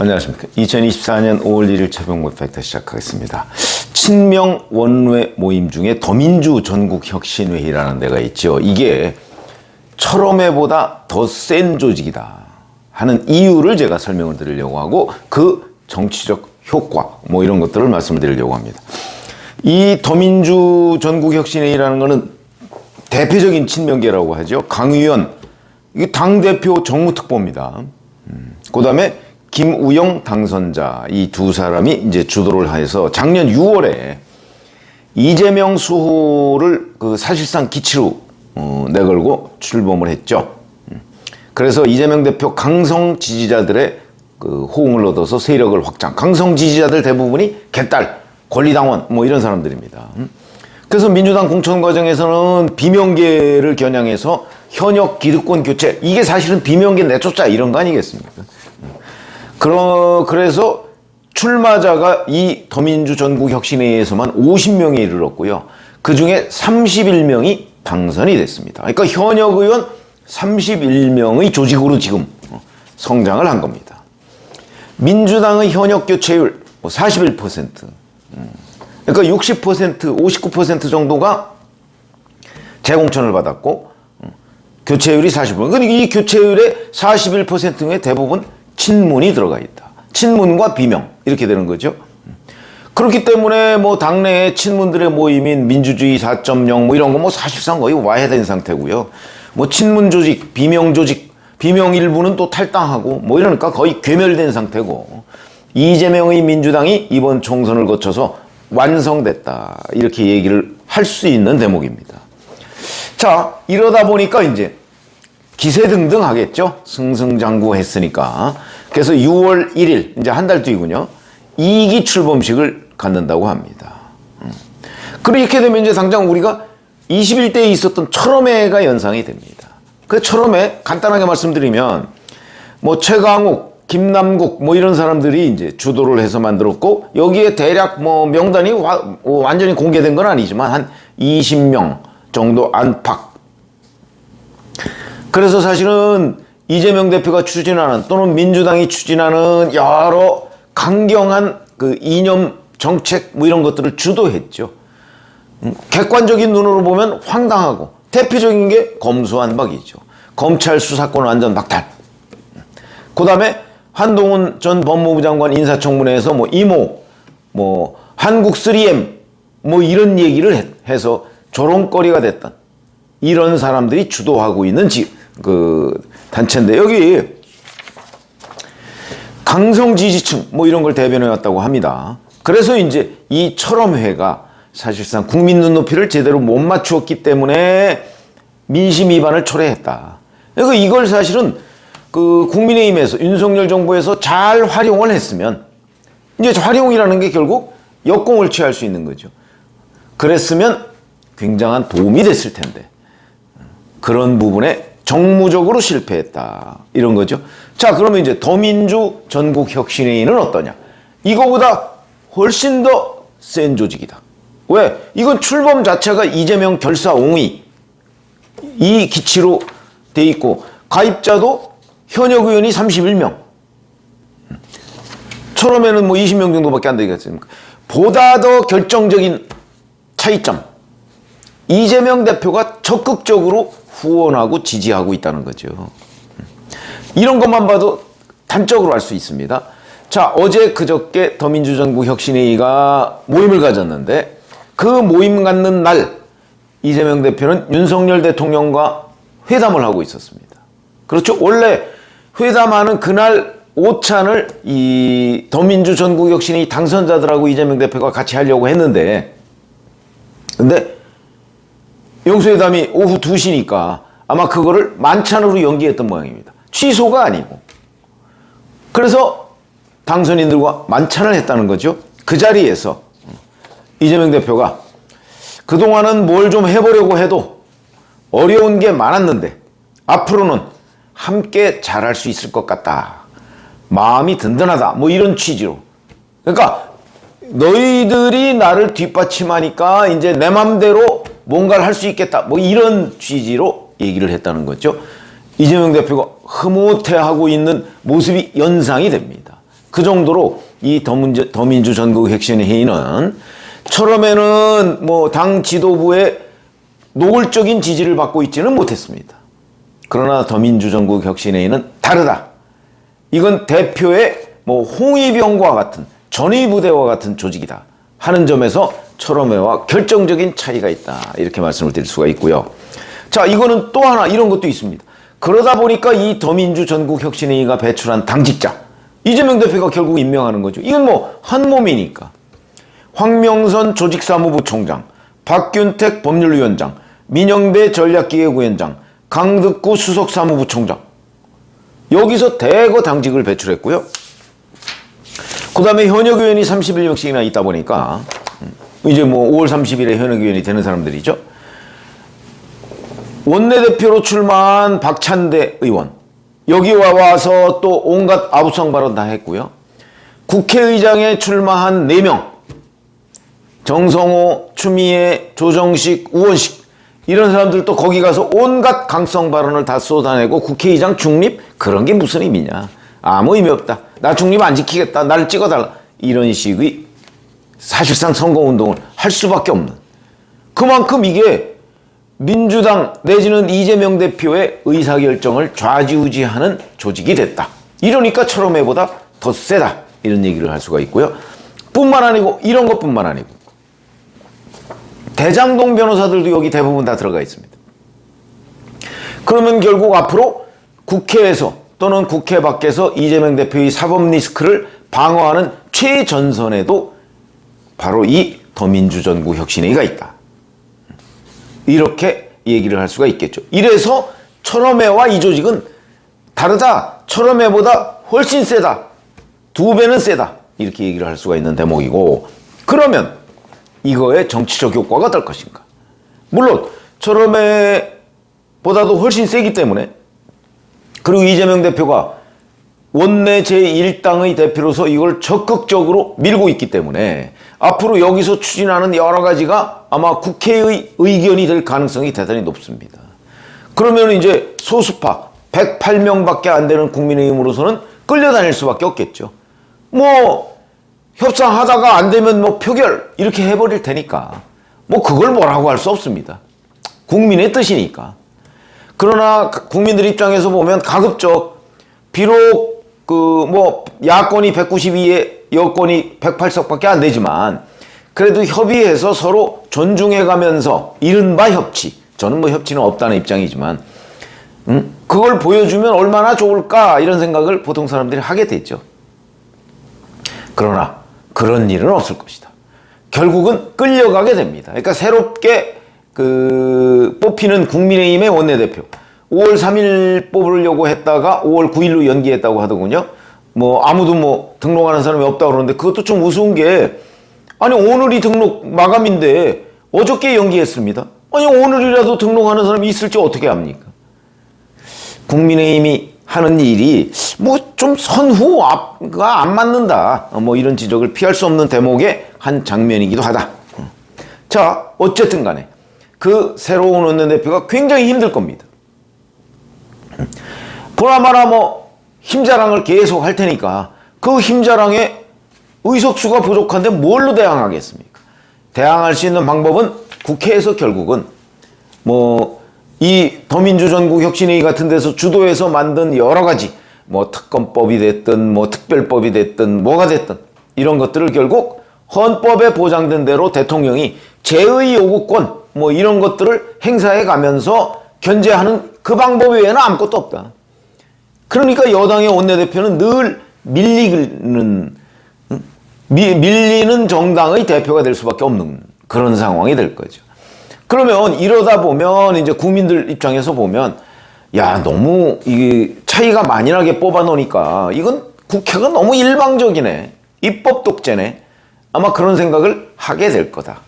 안녕하십니까. 2024년 5월 1일 최병모 팩트 시작하겠습니다. 친명 원외 모임 중에 더민주 전국혁신회의라는 데가 있죠. 이게 철험회보다 더 센 조직이다 하는 이유를 제가 설명을 드리려고 하고 그 정치적 효과 뭐 이런 것들을 말씀을 드리려고 합니다. 이 더민주 전국혁신회의라는 거는 대표적인 친명계라고 하죠. 강의원, 이게 당대표 정무특보입니다. 그 다음에 김우영 당선자, 이 두 사람이 이제 주도를 해서 작년 6월에 이재명 수호를 사실상 기치로 내걸고 출범을 했죠. 그래서 이재명 대표 강성 지지자들의 호응을 얻어서 세력을 확장. 강성 지지자들 대부분이 개딸, 권리당원 뭐 이런 사람들입니다. 그래서 민주당 공천 과정에서는 비명계를 겨냥해서 현역 기득권 교체, 이게 사실은 비명계 내쫓자 이런 거 아니겠습니까? 그래서 출마자가 이 더민주 전국혁신회의에서만 50명에 이르렀고요. 그 중에 31명이 당선이 됐습니다. 그러니까 현역 의원 31명의 조직으로 지금 성장을 한 겁니다. 민주당의 현역 교체율 41%. 그러니까 60%, 59% 정도가 재공천을 받았고 교체율이 40%. 그러니까 이 교체율의 41% 중에 대부분 친문이 들어가 있다. 친문과 비명 이렇게 되는 거죠. 그렇기 때문에 뭐 당내에 친문들의 모임인 민주주의 4.0 뭐 이런 거 뭐 사실상 거의 와해된 상태고요. 뭐 친문 조직, 비명 조직, 비명 일부는 또 탈당하고 뭐 이러니까 거의 괴멸된 상태고 이재명의 민주당이 이번 총선을 거쳐서 완성됐다 이렇게 얘기를 할 수 있는 대목입니다. 자, 이러다 보니까 이제 기세등등 하겠죠. 승승장구했으니까. 그래서 6월 1일 이제 한 달 뒤군요. 2기 출범식을 갖는다고 합니다. 그렇게 되면 이제 당장 우리가 21대에 있었던 철험회가 연상이 됩니다. 그 철험회 간단하게 말씀드리면 뭐 최강욱, 김남국 뭐 이런 사람들이 이제 주도를 해서 만들었고 여기에 대략 뭐 명단이 완전히 공개된 건 아니지만 한 20명 정도 안팎. 그래서 사실은 이재명 대표가 추진하는 또는 민주당이 추진하는 여러 강경한 이념 정책 뭐 이런 것들을 주도했죠. 객관적인 눈으로 보면 황당하고 대표적인 게 검수완박이죠. 검찰 수사권 완전 박탈. 그 다음에 한동훈 전 법무부 장관 인사청문회에서 뭐 이모, 뭐 한국 3M 뭐 이런 얘기를 해서 조롱거리가 됐던 이런 사람들이 주도하고 있는 단체인데 여기 강성 지지층 뭐 이런 걸 대변해 왔다고 합니다. 그래서 이제 이 철험회가 사실상 국민 눈높이를 제대로 못 맞추었기 때문에 민심 위반을 초래했다. 그러니까 이걸 사실은 국민의힘에서 윤석열 정부에서 잘 활용을 했으면 이제 활용이라는 게 결국 역공을 취할 수 있는 거죠. 그랬으면 굉장한 도움이 됐을 텐데 그런 부분에 정무적으로 실패했다 이런 거죠. 자, 그러면 이제 더민주 전국혁신회의는 어떠냐? 이거보다 훨씬 더 센 조직이다. 왜? 이건 출범 자체가 이재명 결사옹위 이 기치로 돼 있고 가입자도 현역 의원이 31명. 처음에는 뭐 20명 정도밖에 안 되겠습니까? 보다 더 결정적인 차이점. 이재명 대표가 적극적으로 후원하고 지지하고 있다는 거죠. 이런 것만 봐도 단적으로 알 수 있습니다. 자, 어제 그저께 더민주 전국혁신회의가 모임을 가졌는데 그 모임 갖는 날 이재명 대표는 윤석열 대통령과 회담을 하고 있었습니다. 그렇죠. 원래 회담하는 그날 오찬을 이 더민주 전국혁신회의 당선자들하고 이재명 대표가 같이 하려고 했는데 근데 영수회담이 오후 2시니까 아마 그거를 만찬으로 연기했던 모양입니다. 취소가 아니고. 그래서 당선인들과 만찬을 했다는 거죠. 그 자리에서 이재명 대표가 그동안은 뭘 좀 해보려고 해도 어려운 게 많았는데 앞으로는 함께 잘할 수 있을 것 같다. 마음이 든든하다. 뭐 이런 취지로. 그러니까 너희들이 나를 뒷받침하니까 이제 내 맘대로 뭔가를 할 수 있겠다. 뭐 이런 취지로 얘기를 했다는 거죠. 이재명 대표가 흐뭇해하고 있는 모습이 연상이 됩니다. 그 정도로 이 더민주 전국혁신회의는 처음에는 뭐 당 지도부의 노골적인 지지를 받고 있지는 못했습니다. 그러나 더민주 전국혁신회의는 다르다. 이건 대표의 뭐 홍위병과 같은 전위부대와 같은 조직이다 하는 점에서 철험회와 결정적인 차이가 있다. 이렇게 말씀을 드릴 수가 있고요. 자, 이거는 또 하나 이런 것도 있습니다. 그러다 보니까 이 더민주 전국혁신회의가 배출한 당직자 이재명 대표가 결국 임명하는 거죠. 이건 뭐 한 몸이니까. 황명선 조직사무부총장, 박균택 법률위원장, 민영배 전략기획위원장, 강득구 수석사무부총장. 여기서 대거 당직을 배출했고요. 그 다음에 현역위원이 31명씩이나 있다 보니까 이제 뭐 5월 30일에 현역위원이 되는 사람들이죠. 원내대표로 출마한 박찬대 의원. 여기 와서 또 온갖 아부성 발언 다 했고요. 국회의장에 출마한 4명. 정성호, 추미애, 조정식, 우원식 이런 사람들 또 거기 가서 온갖 강성 발언을 다 쏟아내고 국회의장 중립? 그런 게 무슨 의미냐. 아무 의미 없다. 나 중립 안 지키겠다. 나를 찍어달라. 이런 식의 사실상 선거운동을 할 수밖에 없는. 그만큼 이게 민주당 내지는 이재명 대표의 의사결정을 좌지우지하는 조직이 됐다. 이러니까 철험회보다 더 세다. 이런 얘기를 할 수가 있고요. 뿐만 아니고 이런 것뿐만 아니고 대장동 변호사들도 여기 대부분 다 들어가 있습니다. 그러면 결국 앞으로 국회에서 또는 국회 밖에서 이재명 대표의 사법 리스크를 방어하는 최전선에도 바로 이 더민주 전국혁신회의가 있다. 이렇게 얘기를 할 수가 있겠죠. 이래서 철험회와 이 조직은 다르다. 철험회보다 훨씬 세다. 2배는 세다. 이렇게 얘기를 할 수가 있는 대목이고, 그러면 이거의 정치적 효과가 어떨 것인가. 물론 철험회보다도 훨씬 세기 때문에, 그리고 이재명 대표가 원내 제1당의 대표로서 이걸 적극적으로 밀고 있기 때문에 앞으로 여기서 추진하는 여러 가지가 아마 국회의 의견이 될 가능성이 대단히 높습니다. 그러면 이제 소수파 108명밖에 안 되는 국민의힘으로서는 끌려다닐 수밖에 없겠죠. 뭐 협상하다가 안 되면 뭐 표결 이렇게 해버릴 테니까 뭐 그걸 뭐라고 할 수 없습니다. 국민의 뜻이니까. 그러나 국민들 입장에서 보면 가급적 비록 뭐 야권이 192에 여권이 108석밖에 안 되지만 그래도 협의해서 서로 존중해 가면서 이른바 협치, 저는 뭐 협치는 없다는 입장이지만 그걸 보여주면 얼마나 좋을까 이런 생각을 보통 사람들이 하게 되죠. 그러나 그런 일은 없을 것이다. 결국은 끌려가게 됩니다. 그러니까 새롭게 뽑히는 국민의힘의 원내대표 5월 3일 뽑으려고 했다가 5월 9일로 연기했다고 하더군요. 뭐 아무도 뭐 등록하는 사람이 없다고 그러는데 그것도 좀 우스운 게, 아니 오늘이 등록 마감인데 어저께 연기했습니다. 아니 오늘이라도 등록하는 사람이 있을지 어떻게 합니까? 국민의힘이 하는 일이 뭐 좀 선후가 안 맞는다. 뭐 이런 지적을 피할 수 없는 대목의 한 장면이기도 하다. 자, 어쨌든 간에 그 새로운 원내대표가 굉장히 힘들 겁니다. 보나마나 뭐 힘자랑을 계속 할 테니까 그 힘자랑에 의석수가 부족한데 뭘로 대항하겠습니까? 대항할 수 있는 방법은 국회에서 결국은 뭐 이 더민주 전국혁신회의 같은 데서 주도해서 만든 여러 가지 뭐 특검법이 됐든 뭐 특별법이 됐든 뭐가 됐든 이런 것들을 결국 헌법에 보장된 대로 대통령이 제의 요구권 뭐 이런 것들을 행사해 가면서 견제하는 그 방법 외에는 아무것도 없다. 그러니까 여당의 원내대표는 늘 밀리는 정당의 대표가 될 수밖에 없는 그런 상황이 될 거죠. 그러면 이러다 보면 이제 국민들 입장에서 보면 야, 너무 이게 차이가 많이 나게 뽑아 놓으니까 이건 국회가 너무 일방적이네. 입법 독재네. 아마 그런 생각을 하게 될 거다.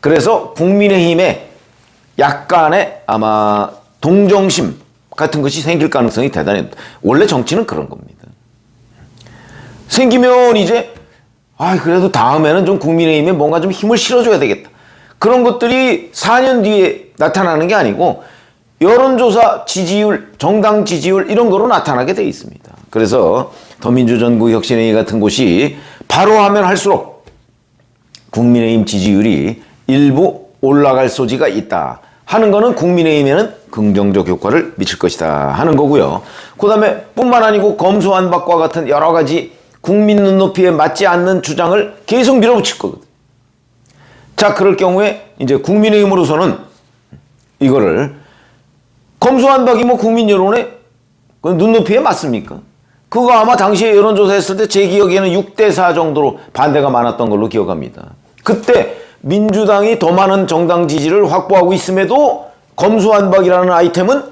그래서 국민의힘에 약간의 아마 동정심 같은 것이 생길 가능성이 대단히 높다. 원래 정치는 그런 겁니다. 생기면 이제 그래도 다음에는 좀 국민의힘에 뭔가 좀 힘을 실어줘야 되겠다. 그런 것들이 4년 뒤에 나타나는 게 아니고 여론조사 지지율, 정당 지지율 이런 거로 나타나게 돼 있습니다. 그래서 더민주전국혁신회의 같은 곳이 바로 하면 할수록 국민의힘 지지율이 일부 올라갈 소지가 있다 하는 거는 국민의힘에는 긍정적 효과를 미칠 것이다 하는 거고요. 그 다음에 뿐만 아니고 검수완박과 같은 여러 가지 국민 눈높이에 맞지 않는 주장을 계속 밀어붙일 거거든. 자, 그럴 경우에 이제 국민의힘으로서는 이거를 검수완박이 뭐 국민 여론에 눈높이에 맞습니까? 그거 아마 당시에 여론조사 했을 때 제 기억에는 6대4 정도로 반대가 많았던 걸로 기억합니다. 그때 민주당이 더 많은 정당 지지를 확보하고 있음에도 검수완박이라는 아이템은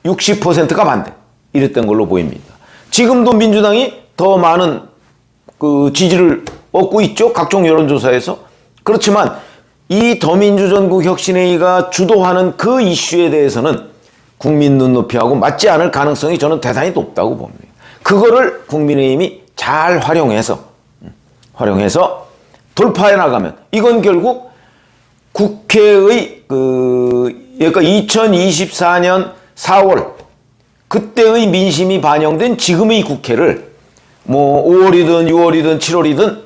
60%가 반대 이랬던 걸로 보입니다. 지금도 민주당이 더 많은 그 지지를 얻고 있죠. 각종 여론조사에서. 그렇지만 이 더민주전국혁신회의가 주도하는 그 이슈에 대해서는 국민 눈높이하고 맞지 않을 가능성이 저는 대단히 높다고 봅니다. 그거를 국민의힘이 잘 활용해서 돌파해 나가면 이건 결국 국회의 그러니까 2024년 4월 그때의 민심이 반영된 지금의 국회를 뭐 5월이든 6월이든 7월이든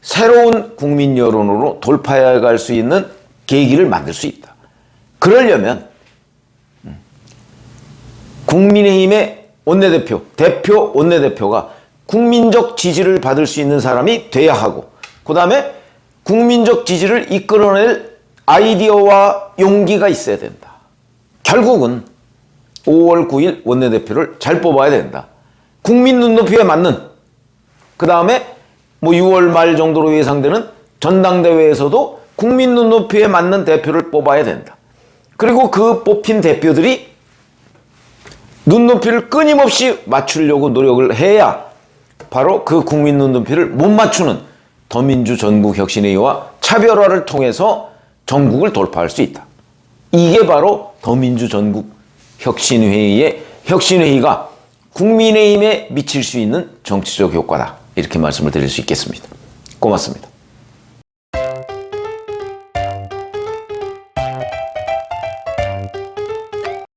새로운 국민 여론으로 돌파해 갈 수 있는 계기를 만들 수 있다. 그러려면 국민의힘의 대표 원내대표가 국민적 지지를 받을 수 있는 사람이 돼야 하고, 그 다음에 국민적 지지를 이끌어낼 아이디어와 용기가 있어야 된다. 결국은 5월 9일 원내대표를 잘 뽑아야 된다. 국민 눈높이에 맞는, 그 다음에 뭐 6월 말 정도로 예상되는 전당대회에서도 국민 눈높이에 맞는 대표를 뽑아야 된다. 그리고 그 뽑힌 대표들이 눈높이를 끊임없이 맞추려고 노력을 해야 바로 그 국민 눈높이를 못 맞추는 더민주전국혁신회의와 차별화를 통해서 전국을 돌파할 수 있다. 이게 바로 더민주전국혁신회의의 혁신회의가 국민의힘에 미칠 수 있는 정치적 효과다. 이렇게 말씀을 드릴 수 있겠습니다. 고맙습니다.